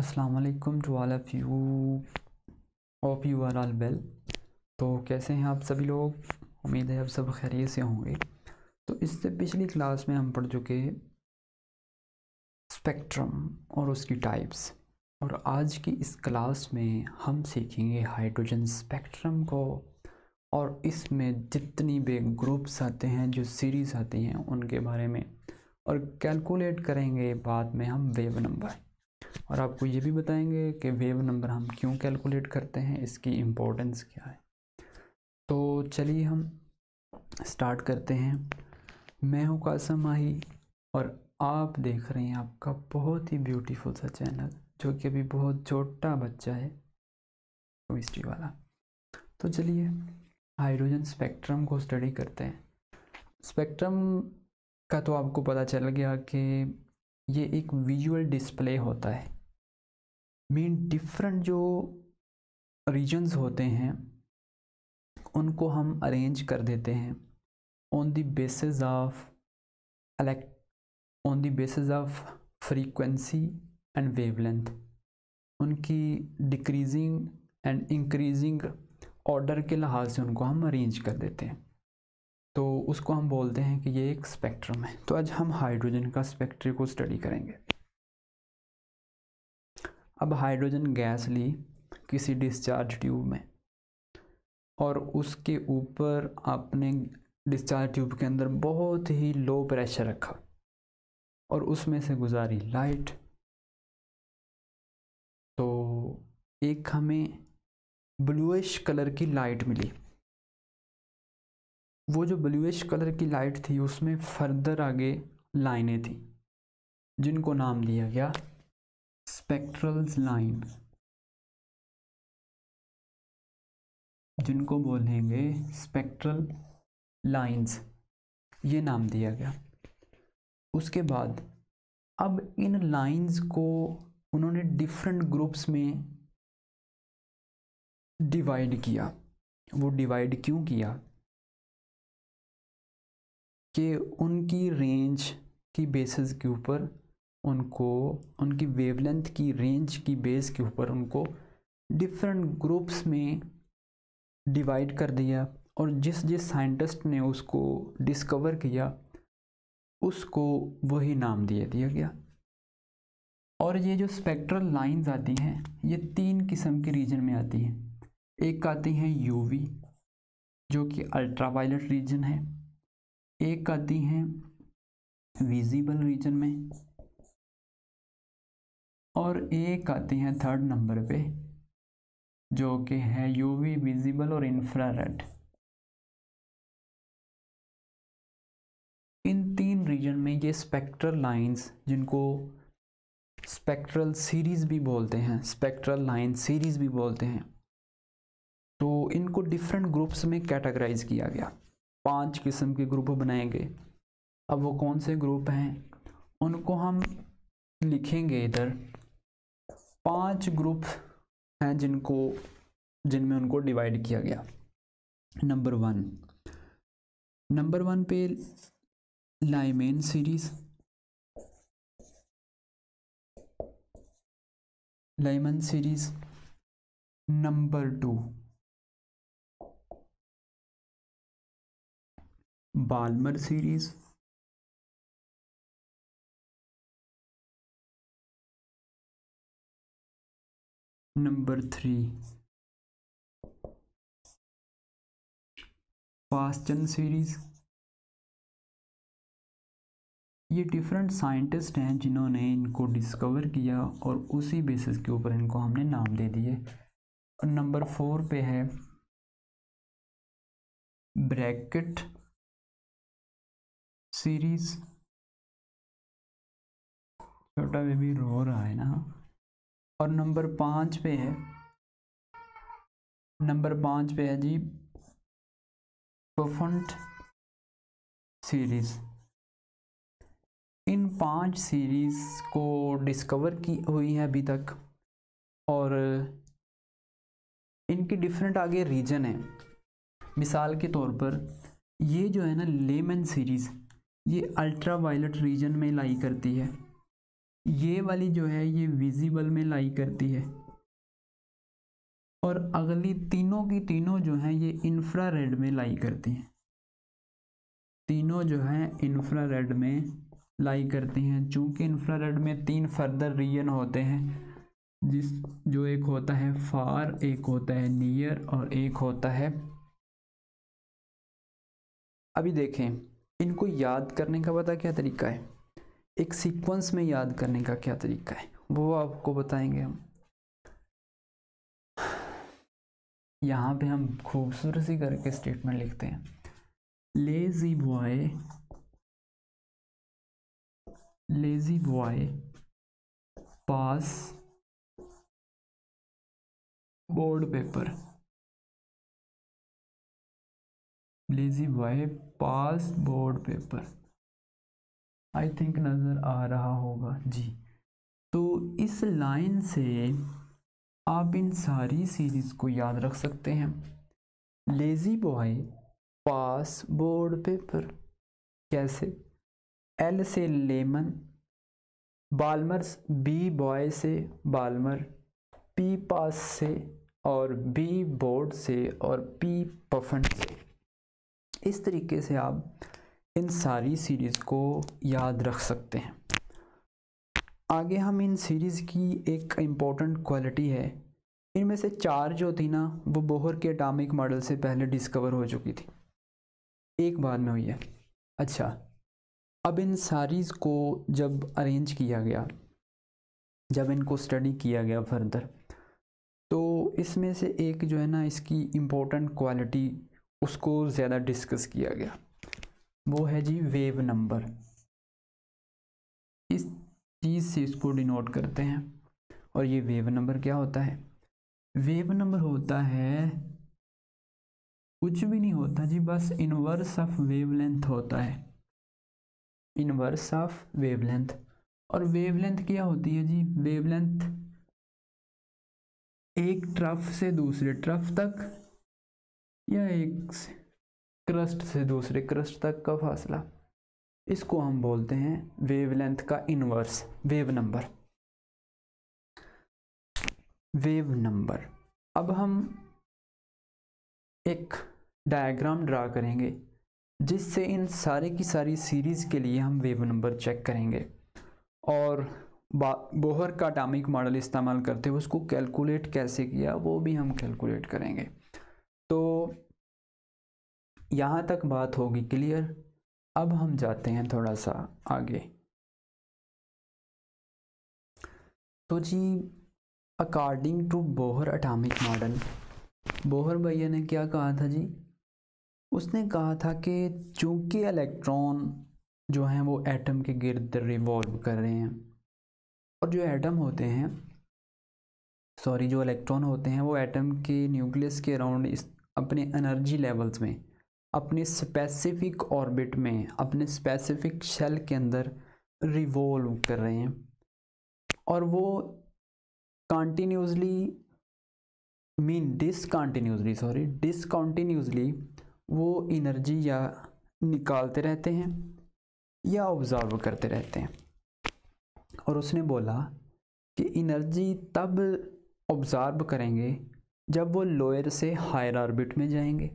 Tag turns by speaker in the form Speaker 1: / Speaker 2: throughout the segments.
Speaker 1: अस्सलाम वालेकुम to all of you. Hope you are all well. तो कैसे हैं आप सभी लोग? उम्मीद है आप सब खैरियत से होंगे। तो इससे पिछली क्लास में हम पढ़ चुके स्पेक्ट्रम और उसकी टाइप्स, और आज की इस क्लास में हम सीखेंगे हाइड्रोजन स्पेक्ट्रम को, और इसमें जितनी भी ग्रुप्स आते हैं, जो सीरीज़ आती हैं, उनके बारे में, और कैलकुलेट करेंगे बाद में हम वेव नंबर। और आपको ये भी बताएंगे कि वेव नंबर हम क्यों कैलकुलेट करते हैं, इसकी इम्पोर्टेंस क्या है। तो चलिए हम स्टार्ट करते हैं। मैं हूँ कासम माही और आप देख रहे हैं आपका बहुत ही ब्यूटीफुल सा चैनल, जो कि अभी बहुत छोटा बच्चा है, केमिस्ट्री वाला। तो चलिए हाइड्रोजन स्पेक्ट्रम को स्टडी करते हैं। स्पेक्ट्रम का तो आपको पता चल गया कि ये एक विजुअल डिस्प्ले होता है। मीन डिफरेंट जो रीजन्स होते हैं उनको हम अरेंज कर देते हैं on the basis of frequency and wavelength. उनकी डिक्रीजिंग एंड इंक्रीजिंग ऑर्डर के लिहाज से उनको हम अरेंज कर देते हैं, तो उसको हम बोलते हैं कि ये एक स्पेक्ट्रम है। तो आज हम हाइड्रोजन का स्पेक्ट्रम को स्टडी करेंगे। अब हाइड्रोजन गैस ली किसी डिस्चार्ज ट्यूब में, और उसके ऊपर आपने डिस्चार्ज ट्यूब के अंदर बहुत ही लो प्रेशर रखा और उसमें से गुजारी लाइट। तो एक हमें ब्लूइश कलर की लाइट मिली। वो जो ब्लूइश कलर की लाइट थी उसमें फर्दर आगे लाइनें थी, जिनको नाम दिया गया स्पेक्ट्रल लाइन, जिनको बोलेंगे स्पेक्ट्रल लाइंस, ये नाम दिया गया। उसके बाद अब इन लाइंस को उन्होंने डिफरेंट ग्रुप्स में डिवाइड किया। वो डिवाइड क्यों किया? कि उनकी रेंज की बेसिस के ऊपर उनको, उनकी वेवलेंथ की रेंज की बेस के ऊपर उनको डिफरेंट ग्रुप्स में डिवाइड कर दिया, और जिस जिस साइंटिस्ट ने उसको डिस्कवर किया उसको वही नाम दिया गया। और ये जो स्पेक्ट्रल लाइंस आती हैं ये 3 किस्म के रीजन में आती हैं। एक आती हैं यूवी, जो कि अल्ट्रावायलेट रीजन है। एक आती हैं विजिबल रीजन में, और एक आती हैं थर्ड नंबर पे, जो कि है यूवी, विजिबल और इंफ्रारेड। इन 3 रीजन में ये स्पेक्ट्रल लाइंस, जिनको स्पेक्ट्रल सीरीज भी बोलते हैं, स्पेक्ट्रल लाइन सीरीज भी बोलते हैं, तो इनको डिफरेंट ग्रुप्स में कैटेगराइज किया गया। 5 किस्म के ग्रुप बनाएंगे। अब वो कौन से ग्रुप हैं उनको हम लिखेंगे इधर। 5 ग्रुप हैं जिनमें उनको डिवाइड किया गया। नंबर 1 पे Lyman series, Lyman series. Number 2 Balmer series. Number 3 Paschen series. ये डिफरेंट साइंटिस्ट हैं जिन्होंने इनको डिस्कवर किया, और उसी बेसिस के ऊपर इनको हमने नाम दे दिए। और नंबर 4 पे है ब्रैकेट सीरीज। छोटा बेबी रो रहा है ना। और नंबर 5 पे है जी परफेक्ट सीरीज। इन 5 सीरीज को डिस्कवर की हुई है अभी तक, और इनकी डिफरेंट आगे रीजन है। मिसाल के तौर पर ये जो है ना लेमन सीरीज, ये अल्ट्रा वायलेट रीजन में लाई करती है, ये वाली जो है ये विजिबल में लाई करती है, और अगली तीनों की तीनों जो हैं ये इंफ्रारेड में लाई करती हैं। तीनों जो हैं इंफ्रारेड में लाई करती हैं। चूंकि इंफ्रारेड में 3 फर्दर रीजन होते हैं, जो एक होता है फार, एक होता है नियर और एक होता है। अभी देखें, इनको याद करने का पता क्या तरीका है, एक सीक्वेंस में याद करने का क्या तरीका है, वो आपको बताएंगे हम। यहाँ पे हम खूबसूरत सी करके स्टेटमेंट लिखते हैं, lazy boy pass board paper. Lazy boy pass board paper, I think नज़र आ रहा होगा जी। तो इस लाइन से आप इन सारी सीरीज़ को याद रख सकते हैं। लेजी बॉय पास बोर्ड पेपर कैसे, एल से लेमन, बाल्मर्स, बी बॉय से बाल्मर, पी पास से और बी बोर्ड से और पी पफन से। इस तरीके से आप इन सारी सीरीज़ को याद रख सकते हैं। आगे हम इन सीरीज़ की एक इम्पोर्टेंट क्वालिटी है, इनमें से 4 जो थी ना वो बोहर के एटॉमिक मॉडल से पहले डिस्कवर हो चुकी थी, एक बाद में हुई है। अच्छा, अब इन सारीज़ को जब अरेंज किया गया, जब इनको स्टडी किया गया फर्दर, तो इसमें से एक जो है ना इसकी इम्पोर्टेंट क्वालिटी उसको ज़्यादा डिस्कस किया गया, वो है जी वेव नंबर। इस चीज़ से इसको डिनोट करते हैं। और ये वेव नंबर क्या होता है, वेव नंबर होता है, कुछ भी नहीं होता जी, बस इनवर्स ऑफ वेवलेंथ होता है, इनवर्स ऑफ वेवलेंथ। और वेवलेंथ क्या होती है जी, वेवलेंथ एक ट्रफ से दूसरे ट्रफ तक या एक क्रस्ट से दूसरे क्रस्ट तक का फासला, इसको हम बोलते हैं वेवलेंथ का inverse, wave number. Wave number. अब हम एक डायग्राम ड्रा करेंगे जिससे इन सारे की सारी सीरीज़ के लिए हम वेव नंबर चेक करेंगे, और बोहर का एटॉमिक मॉडल इस्तेमाल करते हुए उसको कैलकुलेट कैसे किया वो भी हम कैलकुलेट करेंगे। तो यहाँ तक बात होगी क्लियर। अब हम जाते हैं थोड़ा सा आगे। तो जी according to Bohr atomic model, Bohr भैया ने क्या कहा था जी, उसने कहा था कि चूंकि इलेक्ट्रॉन जो हैं वो एटम के गिर्द रिवॉल्व कर रहे हैं, और जो एटम होते हैं, सॉरी जो इलेक्ट्रॉन होते हैं वो एटम के न्यूक्लियस के अराउंड इस अपने एनर्जी लेवल्स में, अपने स्पेसिफिक ऑर्बिट में, अपने स्पेसिफिक शेल के अंदर रिवॉल्व कर रहे हैं, और वो डिसकंटिन्यूसली वो एनर्जी या निकालते रहते हैं या ऑब्जर्व करते रहते हैं। और उसने बोला कि एनर्जी तब ऑब्जर्व करेंगे जब वो लोअर से हायर ऑर्बिट में जाएंगे,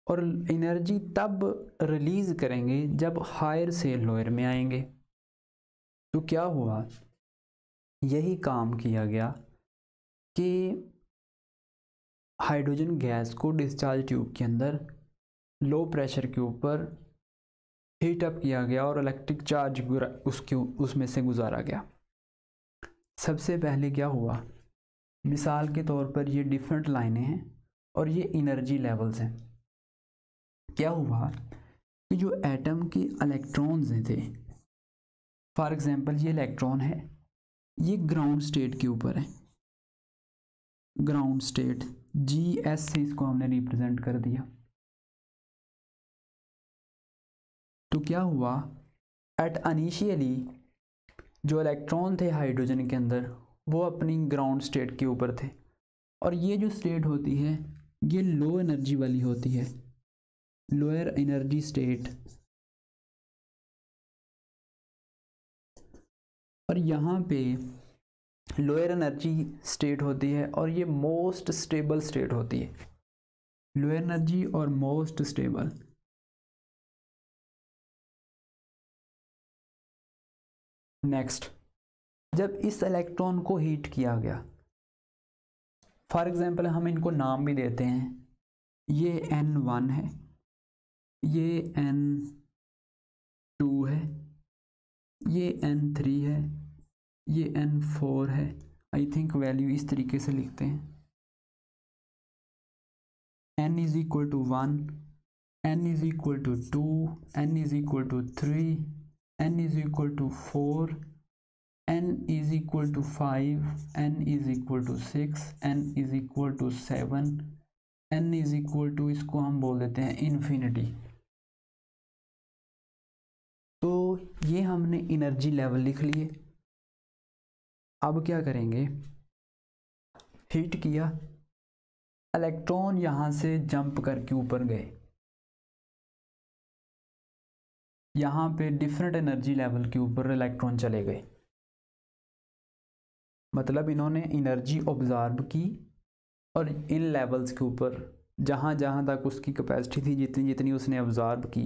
Speaker 1: और एनर्जी तब रिलीज़ करेंगे जब हायर से लोअर में आएंगे। तो क्या हुआ, यही काम किया गया कि हाइड्रोजन गैस को डिस्चार्ज ट्यूब के अंदर लो प्रेशर के ऊपर हीट अप किया गया और इलेक्ट्रिक चार्ज उसमें से गुजारा गया। सबसे पहले क्या हुआ, मिसाल के तौर पर ये डिफरेंट लाइनें हैं और ये एनर्जी लेवल्स हैं। क्या हुआ कि जो एटम के इलेक्ट्रॉन्स थे, फॉर एग्जांपल ये इलेक्ट्रॉन है, ये ग्राउंड स्टेट के ऊपर है, ग्राउंड स्टेट GS से इसको हमने रिप्रेजेंट कर दिया। तो क्या हुआ, एट इनिशियली जो इलेक्ट्रॉन थे हाइड्रोजन के अंदर वो अपनी ग्राउंड स्टेट के ऊपर थे, और ये जो स्टेट होती है ये लो एनर्जी वाली होती है, लोअर एनर्जी स्टेट। और यहाँ पे लोअर एनर्जी स्टेट होती है और ये मोस्ट स्टेबल स्टेट होती है, लोअर एनर्जी और मोस्ट स्टेबल। नेक्स्ट, जब इस इलेक्ट्रॉन को हीट किया गया, फॉर एग्जांपल हम इनको नाम भी देते हैं, ये N1 है, ये N2 है, ये N3 है, ये N4 है। आई थिंक वैल्यू इस तरीके से लिखते हैं, N is equal to 1, N is equal to 2, N is equal to 3, N is equal to 4, N is equal to 5, N is equal to 6, N is equal to 7, N is equal to, इसको हम बोल देते हैं infinity. तो ये हमने energy level लिख लिए। अब क्या करेंगे, हीट किया, इलेक्ट्रॉन यहाँ से जंप करके ऊपर गए, यहाँ पे डिफरेंट एनर्जी लेवल के ऊपर इलेक्ट्रॉन चले गए, मतलब इन्होंने एनर्जी ऑब्जर्व की और इन लेवल्स के ऊपर जहाँ जहाँ तक उसकी कैपेसिटी थी, जितनी जितनी उसने ऑब्जर्व की,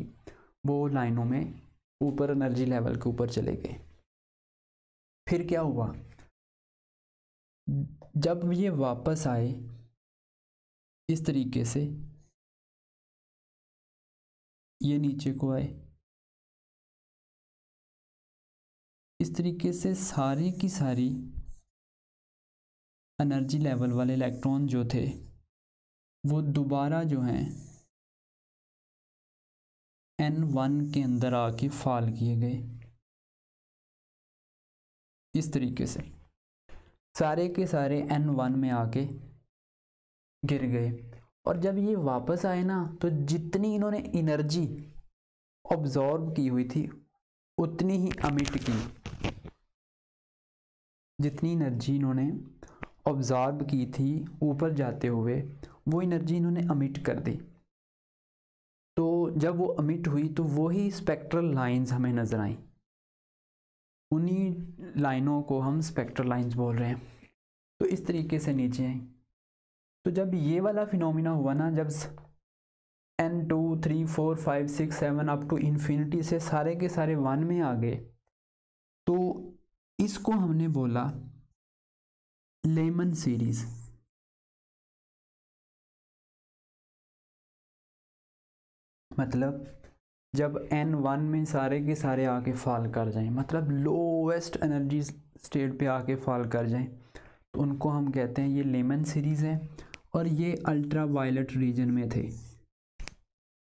Speaker 1: वो लाइनों में ऊपर एनर्जी लेवल के ऊपर चले गए। फिर क्या हुआ, जब ये वापस आए इस तरीके से, ये नीचे को आए, इस तरीके से सारी की सारी एनर्जी लेवल वाले इलेक्ट्रॉन जो थे वो दोबारा जो हैं N1 के अंदर आके फॉल किए गए। इस तरीके से सारे के सारे N1 में आके गिर गए। और जब ये वापस आए ना, तो जितनी इन्होंने एनर्जी ऑब्जॉर्ब की हुई थी उतनी ही अमिट की, जितनी एनर्जी इन्होंने ऑब्जॉर्ब की थी ऊपर जाते हुए, वो एनर्जी इन्होंने अमिट कर दी। तो जब वो अमिट हुई तो वही स्पेक्ट्रल लाइंस हमें नजर आई, उन्हीं लाइनों को हम स्पेक्ट्रल लाइंस बोल रहे हैं। तो इस तरीके से नीचे आई। तो जब ये वाला फिनोमिना हुआ ना, जब N2, 3, 4, 5, 6, 7 अप टू इन्फिनिटी से सारे के सारे 1 में आ गए, तो इसको हमने बोला लेमन सीरीज। मतलब जब N1 में सारे के सारे आके फॉल कर जाएं, मतलब लोवेस्ट एनर्जी स्टेट पे आके फॉल कर जाएं, तो उनको हम कहते हैं ये लेमन सीरीज है। और ये अल्ट्रा वायलेट रीजन में थे,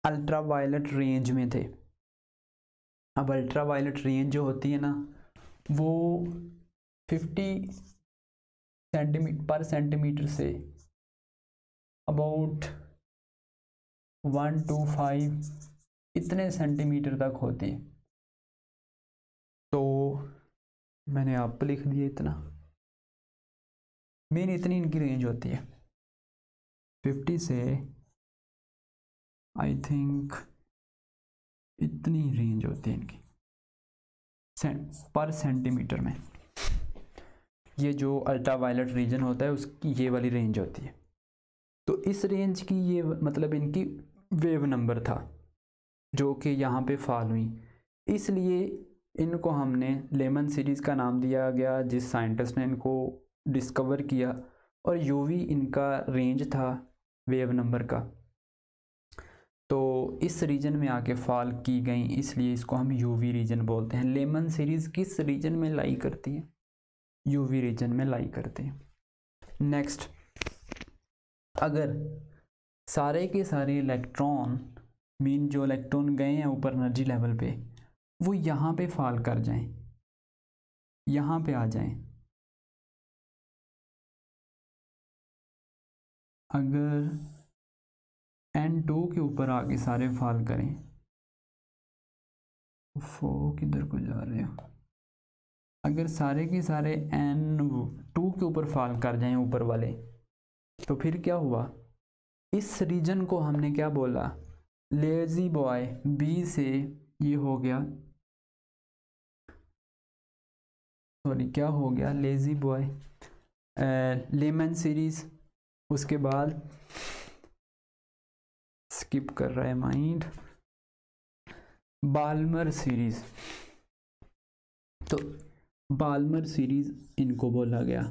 Speaker 1: अल्ट्रा वायलेट रेंज में थे। अब अल्ट्रा वायलेट रेंज जो होती है ना, वो 50 सेंटीमीटर से अबाउट 1 to 5 इतने सेंटीमीटर तक होती है। तो मैंने आप लिख दिया इतना, मेन इतनी इनकी रेंज होती है। 50 से आई थिंक इतनी रेंज होती है इनकी पर सेंटीमीटर में। ये जो अल्ट्रा वायलेट रीजन होता है उसकी ये वाली रेंज होती है। तो इस रेंज की ये मतलब इनकी वेव नंबर था जो कि यहाँ पे फॉल हुई, इसलिए इनको हमने लेमन सीरीज़ का नाम दिया गया, जिस साइंटिस्ट ने इनको डिस्कवर किया। और यूवी इनका रेंज था वेव नंबर का। तो इस रीजन में आके फॉल की गई, इसलिए इसको हम यूवी रीजन बोलते हैं। लेमन सीरीज़ किस रीजन में लाई करती है? यूवी रीजन में लाई करते हैं। नेक्स्ट, अगर सारे के सारे इलेक्ट्रॉन मीन जो इलेक्ट्रॉन गए हैं ऊपर एनर्जी लेवल पे, वो यहाँ पे फॉल कर जाएं, यहाँ पे आ जाएं, अगर N2 के ऊपर आके सारे फॉल करें, वो किधर को जा रहे हो, अगर सारे के सारे N2 के ऊपर फॉल कर जाएं ऊपर वाले, तो फिर क्या हुआ? इस रीजन को हमने क्या बोला? Lazy boy. बी से ये हो गया सॉरी क्या हो गया, लेज़ी बॉय, लेमन सीरीज, उसके बाद स्किप कर रहा है माइंड, बाल्मर सीरीज। तो बाल्मर सीरीज इनको बोला गया।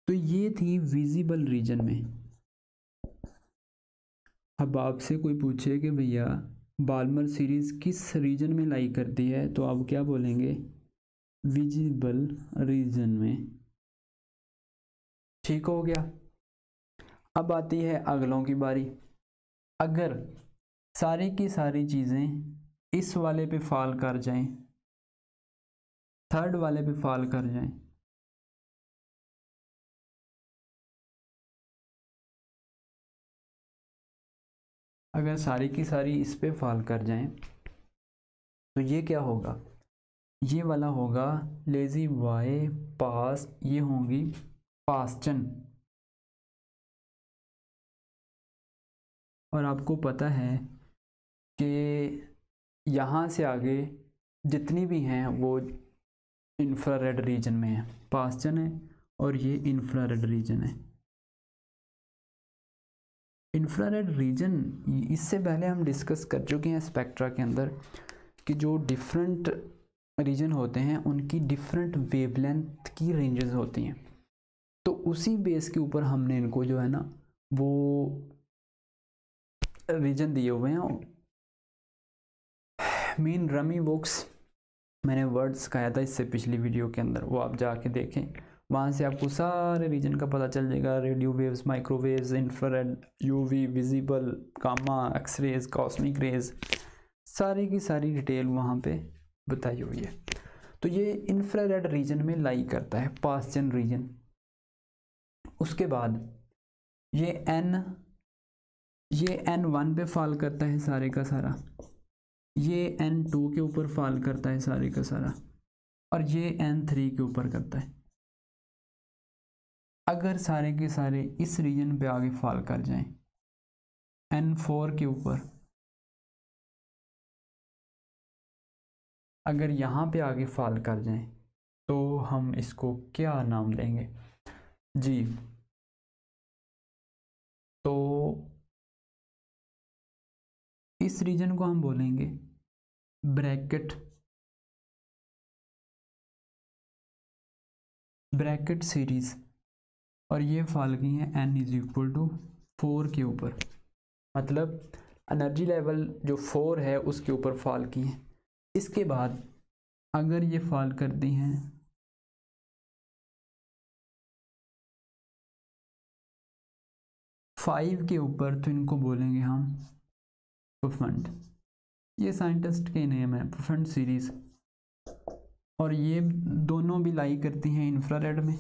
Speaker 1: तो ये थी विजिबल रीजन में। अब आपसे कोई पूछे कि भैया बाल्मर सीरीज किस रीजन में लाई करती है, तो आप क्या बोलेंगे, विजिबल रीजन में। ठीक हो गया। अब आती है अगलों की बारी। अगर सारी की सारी चीज़ें इस वाले पे फॉल कर जाएं, थर्ड वाले पे फॉल कर जाएं, अगर सारी की सारी इस पे फॉल कर जाएं तो ये क्या होगा, ये वाला होगा लेजी वाई पास, ये होंगी पास्चन। और आपको पता है कि यहाँ से आगे जितनी भी हैं वो इंफ्रारेड रीजन में है, पास्चन है और ये इंफ्रारेड रीजन है। इंफ्रारेड रीजन, इससे पहले हम डिस्कस कर चुके हैं स्पेक्ट्रा के अंदर कि जो डिफरेंट रीजन होते हैं उनकी डिफरेंट वेवलेंथ की रेंजेस होती हैं। तो उसी बेस के ऊपर हमने इनको जो है ना वो रीजन दिए हुए हैं। मीन रमी बुक्स, मैंने वर्ड्स कहा था इससे पिछली वीडियो के अंदर, वो आप जाके देखें, वहाँ से आपको सारे रीजन का पता चल जाएगा। Radio waves, microwaves, infrared, UV, visible, gamma, X rays, cosmic rays, सारी की सारी डिटेल वहाँ पे बताई हुई है। तो ये इंफ्रारेड रीजन में लाई करता है, पास्चन रीजन। उसके बाद ये N1 पे फॉल करता है सारे का सारा, ये N2 के ऊपर फॉल करता है सारे का सारा, और ये N3 के ऊपर करता है। अगर सारे के सारे इस रीजन पे आगे फॉल कर जाएं, N4 के ऊपर, अगर यहाँ पे आगे फॉल कर जाएं तो हम इसको क्या नाम देंगे जी, तो इस रीजन को हम बोलेंगे ब्रैकेट सीरीज। और ये फॉल गई है N=4 के ऊपर, मतलब एनर्जी लेवल जो 4 है उसके ऊपर फॉल की है। इसके बाद अगर ये फॉल करती हैं फाइव के ऊपर, तो इनको बोलेंगे हम पुफंड। ये साइंटिस्ट के नेम है, पुफंड सीरीज। और ये दोनों भी लाई करती हैं इंफ्रारेड में।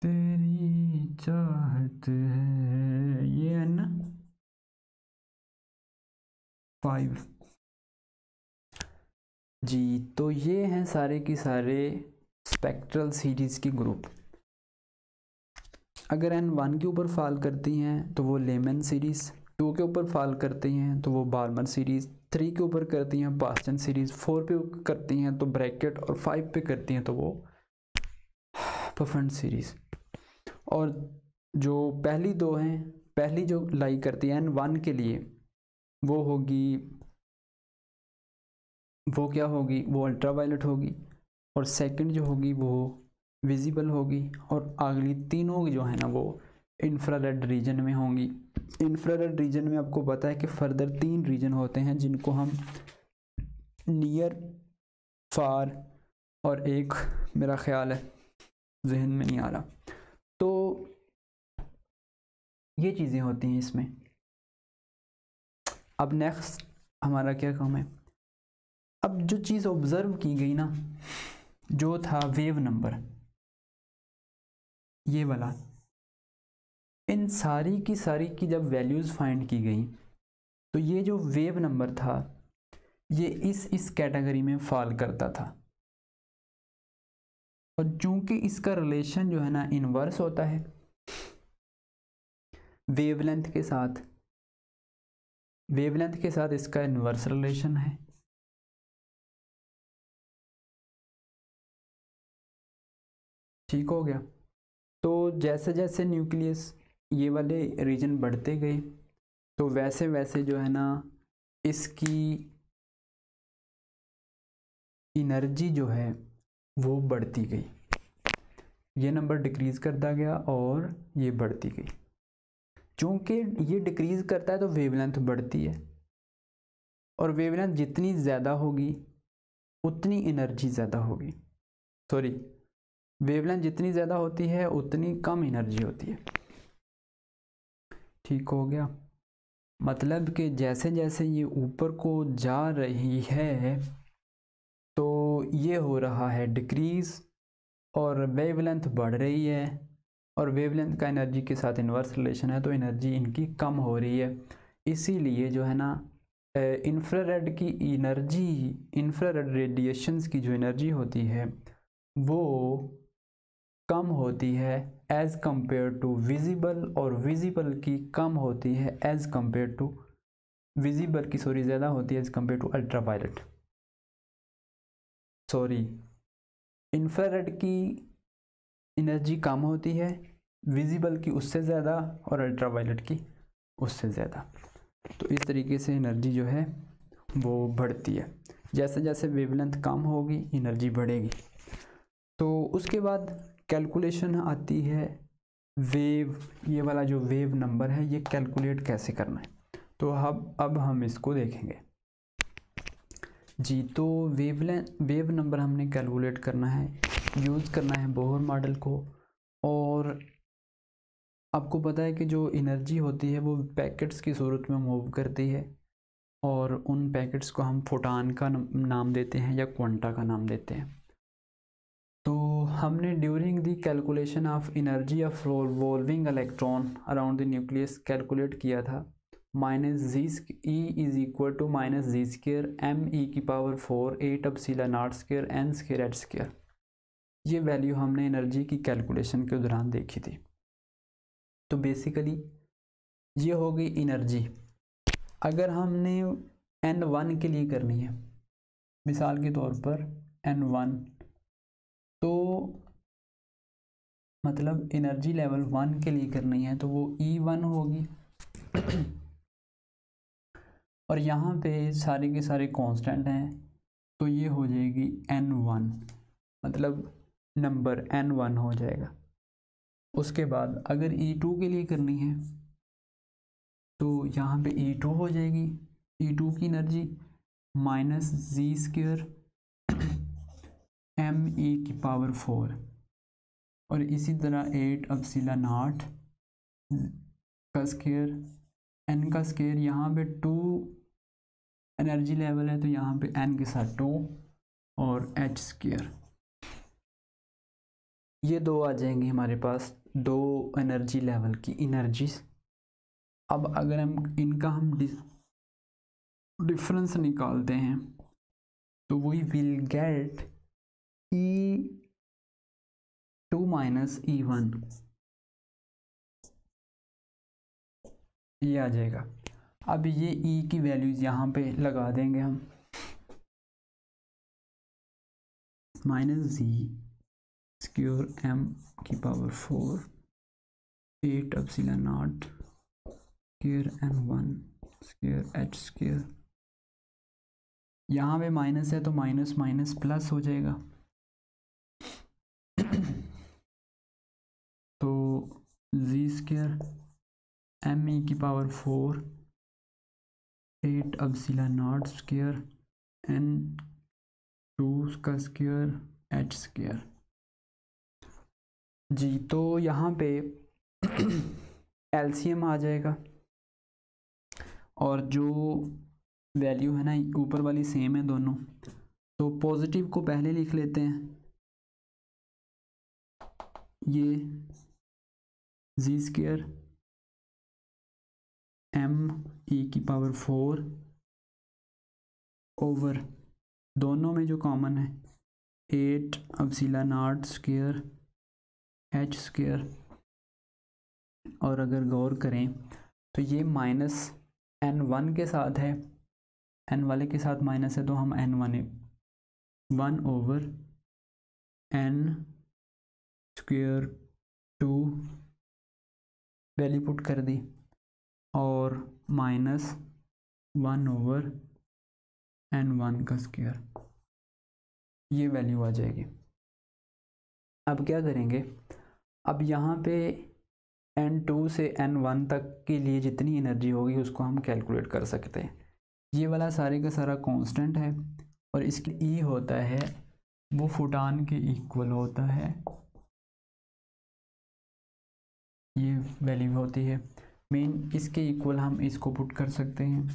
Speaker 1: तेरी चाहत है, ये है ना 5 जी। तो ये हैं सारे की सारे स्पेक्ट्रल सीरीज की ग्रुप। अगर N1 के ऊपर फॉल करती हैं तो वो लेमन सीरीज, 2 के ऊपर फॉल करती हैं तो वो बाल्मर सीरीज, 3 के ऊपर करती हैं पास्चन सीरीज, 4 पे करती हैं तो ब्रैकेट, और 5 पे करती हैं तो वो पुफंड सीरीज। और जो पहली दो हैं, पहली जो लाई करती है N1 के लिए वो होगी, वो क्या होगी, वो अल्ट्रावायलेट होगी, और सेकंड जो होगी वो विजिबल होगी, और अगली तीनों जो है ना वो इंफ्रारेड रीजन में होंगी। इंफ्रारेड रीजन में आपको पता है कि फर्दर 3 रीजन होते हैं जिनको हम नियर, फार, और एक मेरा ख्याल है जहन में नहीं आ रहा। तो ये चीज़ें होती हैं इसमें। अब नेक्स्ट हमारा क्या काम है, अब जो चीज़ ऑब्जर्व की गई ना, जो था वेव नंबर ये वाला, इन सारी की जब वैल्यूज़ फाइंड की गई तो ये जो वेव नंबर था ये इस कैटेगरी में फॉल करता था। और चूंकि इसका रिलेशन जो है ना इनवर्स होता है वेवलेंथ के साथ, वेवलेंथ के साथ इसका इनवर्स रिलेशन है। ठीक हो गया। तो जैसे जैसे न्यूक्लियस ये वाले रीजन बढ़ते गए तो वैसे वैसे जो है ना इसकी एनर्जी जो है वो बढ़ती गई। ये नंबर डिक्रीज करता गया और ये बढ़ती गई। चूंकि ये डिक्रीज करता है तो वेवलेंथ बढ़ती है, और वेवलेंथ जितनी ज़्यादा होगी उतनी एनर्जी ज़्यादा होगी। सॉरी, वेवलेंथ जितनी ज़्यादा होती है उतनी कम एनर्जी होती है। ठीक हो गया। मतलब कि जैसे जैसे ये ऊपर को जा रही है तो ये हो रहा है डिक्रीज, और वेवलेंथ बढ़ रही है, और वेवलेंथ का एनर्जी के साथ इन्वर्स रिलेशन है तो एनर्जी इनकी कम हो रही है। इसीलिए जो है ना इंफ्रारेड की एनर्जी, इंफ्रारेड रेडिएशंस की जो एनर्जी होती है वो कम होती है एज़ कंपेयर टू विजिबल, और विजिबल की कम होती है एज़ कंपेयर टू विजिबल की, सॉरी, ज़्यादा होती है as compare to ultraviolet. Sorry, infrared की एनर्जी कम होती है, विजिबल की उससे ज़्यादा, और अल्ट्रावायलेट की उससे ज़्यादा। तो इस तरीके से एनर्जी जो है वो बढ़ती है। जैसे जैसे वेवलेंथ कम होगी एनर्जी बढ़ेगी। तो उसके बाद कैलकुलेशन आती है वेव, ये वाला जो वेव नंबर है ये कैलकुलेट कैसे करना है। तो अब हम इसको देखेंगे जी। तो वेव नंबर हमने कैलकुलेट करना है, यूज़ करना है बोहर मॉडल को। और आपको पता है कि जो एनर्जी होती है वो पैकेट्स की सूरत में मूव करती है, और उन पैकेट्स को हम फोटॉन का नाम देते हैं या क्वांटा का नाम देते हैं। तो हमने during the calculation of energy of revolving electron around the nucleus calculate किया था minus G E is equal to minus G square M E की power 4 8 epsilon not square N square H square. ये value हमने energy की calculation के दौरान देखी थी। तो बेसिकली ये हो गई एनर्जी। अगर हमने N1 के लिए करनी है, मिसाल के तौर पर N1, तो मतलब एनर्जी लेवल 1 के लिए करनी है तो वो E1 होगी। और यहाँ पे सारे के सारे कांस्टेंट हैं तो ये हो जाएगी N1, मतलब नंबर N1 हो जाएगा। उसके बाद अगर E2 के लिए करनी है तो यहाँ पे E2 हो जाएगी। E2 की energy minus g square M E की पावर 4, और इसी तरह 8 एप्सिलॉन नॉट का स्क्वायर एन का स्क्वायर। यहाँ पे 2 एनर्जी लेवल है तो यहाँ पे एन के साथ 2 और एच स्क्वायर। ये दो आ जाएंगी हमारे पास, दो एनर्जी लेवल की एनर्जीज। अब अगर हम डिफरेंस निकालते हैं तो we will get E2 minus E1, ये आ जाएगा। अब ये E की वैल्यूज यहाँ पे लगा देंगे हम, माइनस जी स्क्वायर एम की power 4 8 epsilon naught square N1 square H square. यहाँ पे माइनस है तो माइनस माइनस प्लस हो जाएगा। तो जी स्क्वायर एम ई की power 4 8 epsilon naught square N2 का स्क्वायर एच स्क्वायर जी। तो यहाँ पे एलसीएम आ जाएगा, और जो वैल्यू है ना ऊपर वाली सेम है दोनों, तो पॉजिटिव को पहले लिख लेते हैं। ये जी स्क्वायर एम ई की पावर 4 ओवर दोनों में जो कॉमन है 8 epsilon naught square H square. और अगर गौर करें तो ये माइनस n1 के साथ है, n वाले के साथ माइनस है तो हम n1 over n square 2 value put कर दी और -1 ओवर n1 का स्क्वायर, ये वैल्यू आ जाएगी। अब क्या करेंगे, अब यहाँ पे n2 से n1 तक के लिए जितनी एनर्जी होगी उसको हम कैलकुलेट कर सकते हैं। ये वाला सारे का सारा कांस्टेंट है और इसके ई होता है वो फोटान के इक्वल होता है, ये वैल्यू होती है मेन, इसके इक्वल हम इसको पुट कर सकते हैं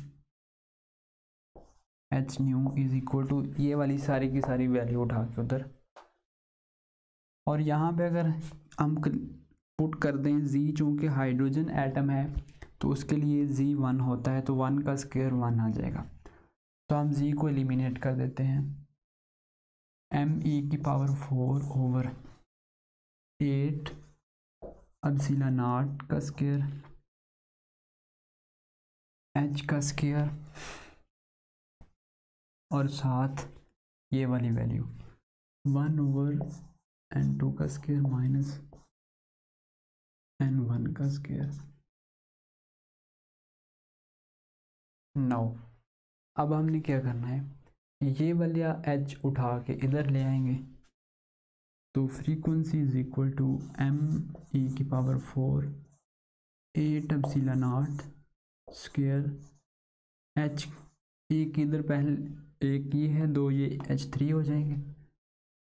Speaker 1: H nu is equal to ये वाली सारी की सारी वैल्यू उठा के उधर, और यहाँ पे अगर हम पुट कर दें जी, चूँकि हाइड्रोजन एटम है तो उसके लिए जी 1 होता है तो 1 का स्क्वायर 1 आ जाएगा, तो हम जी को एलिमिनेट कर देते हैं। me⁴ ओवर 8 एप्सिलॉन नॉट का स्क्वायर h का स्क्वायर और साथ ये वाली वैल्यू 1 ओवर n2 का स्क्वायर माइनस n1 का स्क्वायर। 9 अब हमने क्या करना है, ये वाला h उठा के इधर ले आएंगे तो frequency is equal to me⁴ 8 epsilon naught square h, एक इधर पहले एक ये है, दो ये h3 हो जाएंगे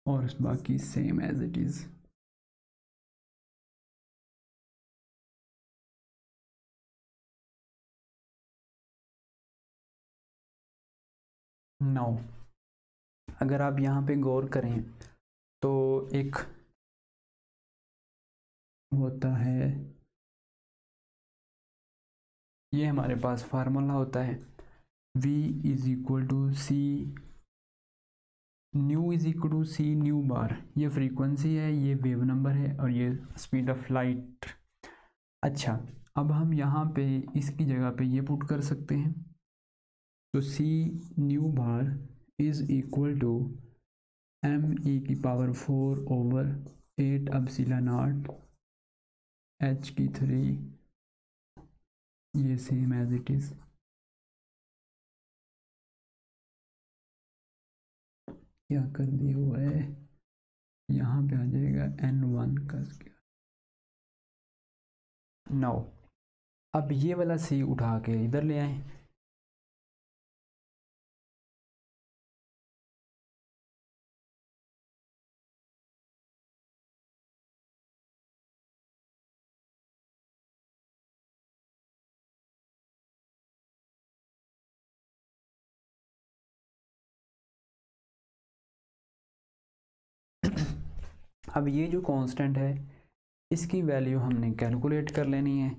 Speaker 1: और बाकी सेम एज इट इज़। नौ अगर आप यहाँ पे गौर करें तो एक होता है, ये हमारे पास फार्मूला होता है V is equal to C nu is equal to C nu bar, ये फ्रीक्वेंसी है, ये वेव नंबर है और ये स्पीड ऑफ लाइट। अच्छा, अब हम यहाँ पे इसकी जगह पे ये पुट कर सकते हैं तो C nu bar is equal to me⁴ over 8 epsilon not h3, ये सेम एज इट इज़। क्या कर दिया हुआ है, यहाँ पे आ जाएगा n1 का स्क्वायर। 9 अब ये वाला सी उठा के इधर ले आए, अब ये जो कांस्टेंट है इसकी वैल्यू हमने कैलकुलेट कर लेनी है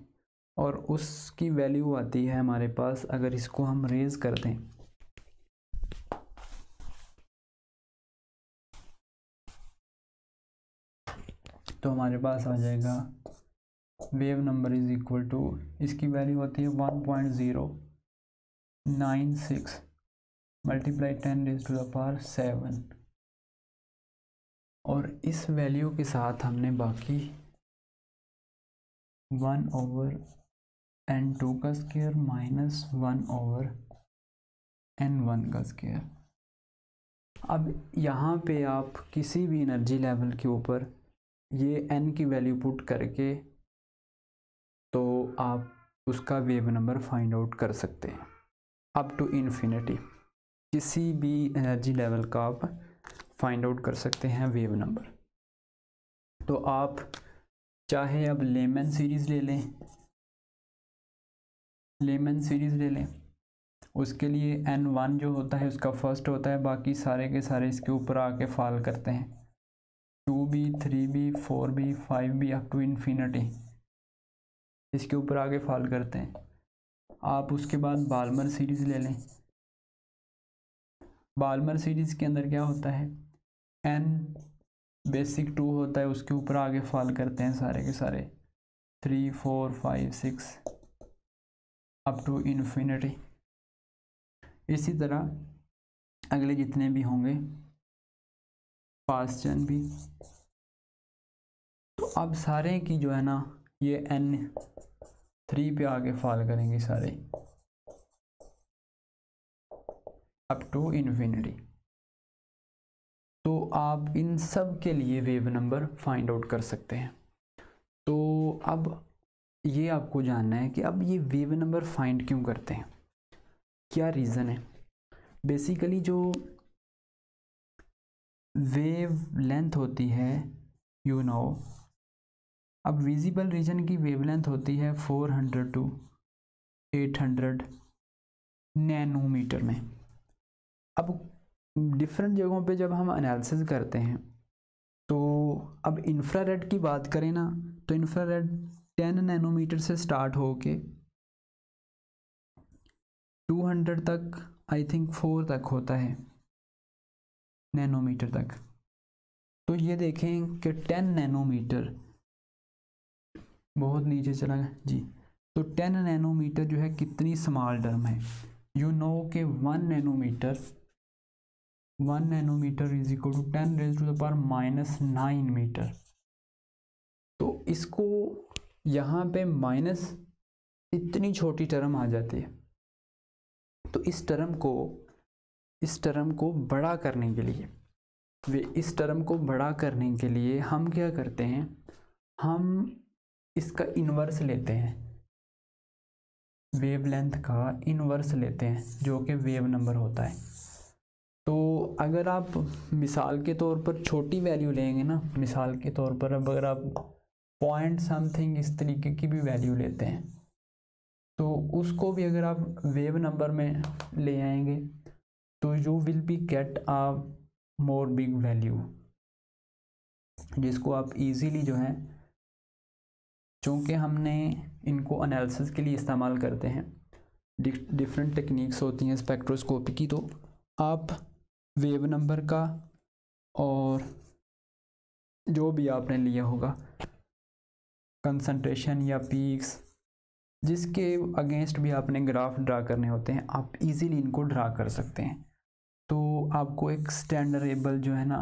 Speaker 1: और उसकी वैल्यू आती है हमारे पास, अगर इसको हम रेज कर दें तो हमारे पास आ जाएगा wave number is equal to, इसकी वैल्यू होती है 1.096 मल्टीप्लाई 10⁻⁷ और इस वैल्यू के साथ हमने बाकी 1 ओवर n2 का स्क्वायर माइनस 1 ओवर n1 का स्क्वायर। अब यहाँ पे आप किसी भी एनर्जी लेवल के ऊपर ये n की वैल्यू पुट करके तो आप उसका वेव नंबर फाइंड आउट कर सकते हैं अप टू इन्फिनिटी, किसी भी एनर्जी लेवल का आप फाइंड आउट कर सकते हैं वेव नंबर। तो आप चाहे अब लेमन सीरीज़ ले लें, उसके लिए n1 जो होता है उसका फर्स्ट होता है, बाकी सारे के सारे इसके ऊपर आके फॉल करते हैं 2b 3b 4b 5b up to infinity, इसके ऊपर आगे फॉल करते हैं। आप उसके बाद बाल्मर सीरीज़ ले लें, बाल्मर सीरीज़ के अंदर क्या होता है, n बेसिक 2 होता है, उसके ऊपर आगे फॉल करते हैं सारे के सारे 3 4 5 6 अप टू इन्फिनिटी। इसी तरह अगले जितने भी होंगे फास्ट चेन भी, तो अब सारे की जो है ना ये n3 पे आगे फॉल करेंगे सारे अप टू इन्फिनिटी। तो आप इन सब के लिए वेव नंबर फाइंड आउट कर सकते हैं। तो अब ये आपको जानना है कि अब ये वेव नंबर फाइंड क्यों करते हैं, क्या रीज़न है। बेसिकली जो वेव लेंथ होती है अब विजिबल रीजन की वेवलेंथ होती है 400 टू 800 नैनोमीटर में। अब डिफरेंट जगहों पे जब हम एनालिसिस करते हैं तो अब इंफ्रारेड की बात करें ना, तो इंफ्रारेड 10 नैनोमीटर से स्टार्ट होके 200 तक, आई थिंक 4 तक होता है नैनोमीटर तक। तो ये देखें कि 10 नैनोमीटर बहुत नीचे चला गया जी। तो 10 नैनोमीटर जो है कितनी स्मॉल टर्म है, कि 1 nanometre is equal to 10 raise to the power -9 metre. तो इसको यहाँ पे माइनस इतनी छोटी टर्म आ जाती है। तो इस टर्म को बड़ा करने के लिए हम क्या करते हैं, हम इसका इन्वर्स लेते हैं, वेवलेंथ का इन्वर्स लेते हैं जो कि वेव नंबर होता है। तो अगर आप मिसाल के तौर पर छोटी वैल्यू लेंगे ना, मिसाल के तौर पर अब अगर आप पॉइंट समथिंग इस तरीके की भी वैल्यू लेते हैं तो उसको भी अगर आप वेव नंबर में ले आएंगे तो you will be get a more big value, जिसको आप इजीली जो है, चूँकि हमने इनको एनालिसिस के लिए इस्तेमाल करते हैं, डिफरेंट टेक्निक्स होती हैं स्पेक्ट्रोस्कोपी की, तो आप वेव नंबर का और जो भी आपने लिया होगा कंसंट्रेशन या पीक्स, जिसके अगेंस्ट भी आपने ग्राफ ड्रा करने होते हैं, आप इजीली इनको ड्रा कर सकते हैं। तो आपको एक स्टैंडर्डेबल जो है ना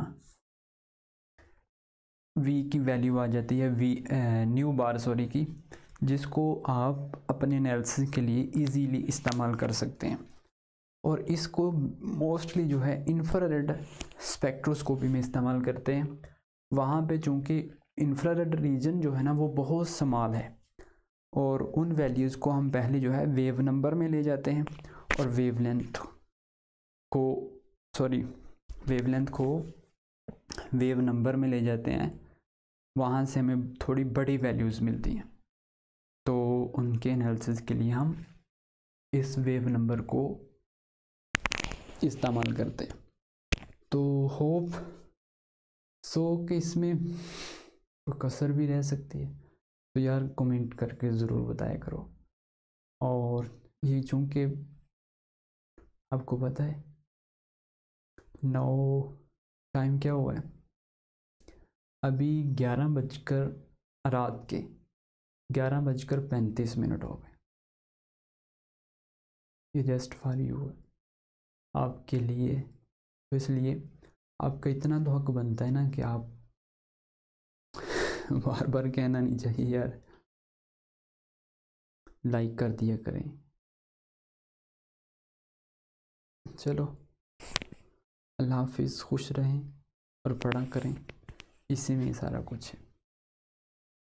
Speaker 1: वी की वैल्यू आ जाती है, न्यू बार की, जिसको आप अपने एनालिसिस के लिए इजीली इस्तेमाल कर सकते हैं। और इसको मोस्टली जो है इंफ्रारेड स्पेक्ट्रोस्कोपी में इस्तेमाल करते हैं। वहाँ पे चूँकि इंफ्रारेड रीजन जो है ना वो बहुत स्मॉल है, और उन वैल्यूज़ को हम पहले जो है वेव नंबर में ले जाते हैं और वेवलेंथ को वेव नंबर में ले जाते हैं, वहाँ से हमें थोड़ी बड़ी वैल्यूज़ मिलती हैं। तो उनके एनालिसिस के लिए हम इस वेव नंबर को इस्तेमाल करते हैं। तो होप सो कि इसमें कोई कसर भी रह सकती है तो यार कमेंट करके ज़रूर बताया करो। और ये चूँकि आपको पता है 9 टाइम क्या हुआ है, अभी 11 रात के 11:35 हो गए। ये जस्ट फॉर यू है, आपके लिए। तो इसलिए आपका इतना तो हक बनता है ना कि आप बार बार कहना नहीं चाहिए यार, लाइक कर दिया करें। चलो, अल्लाह हाफिज़, खुश रहें और पढ़ा करें, इसी में सारा कुछ है।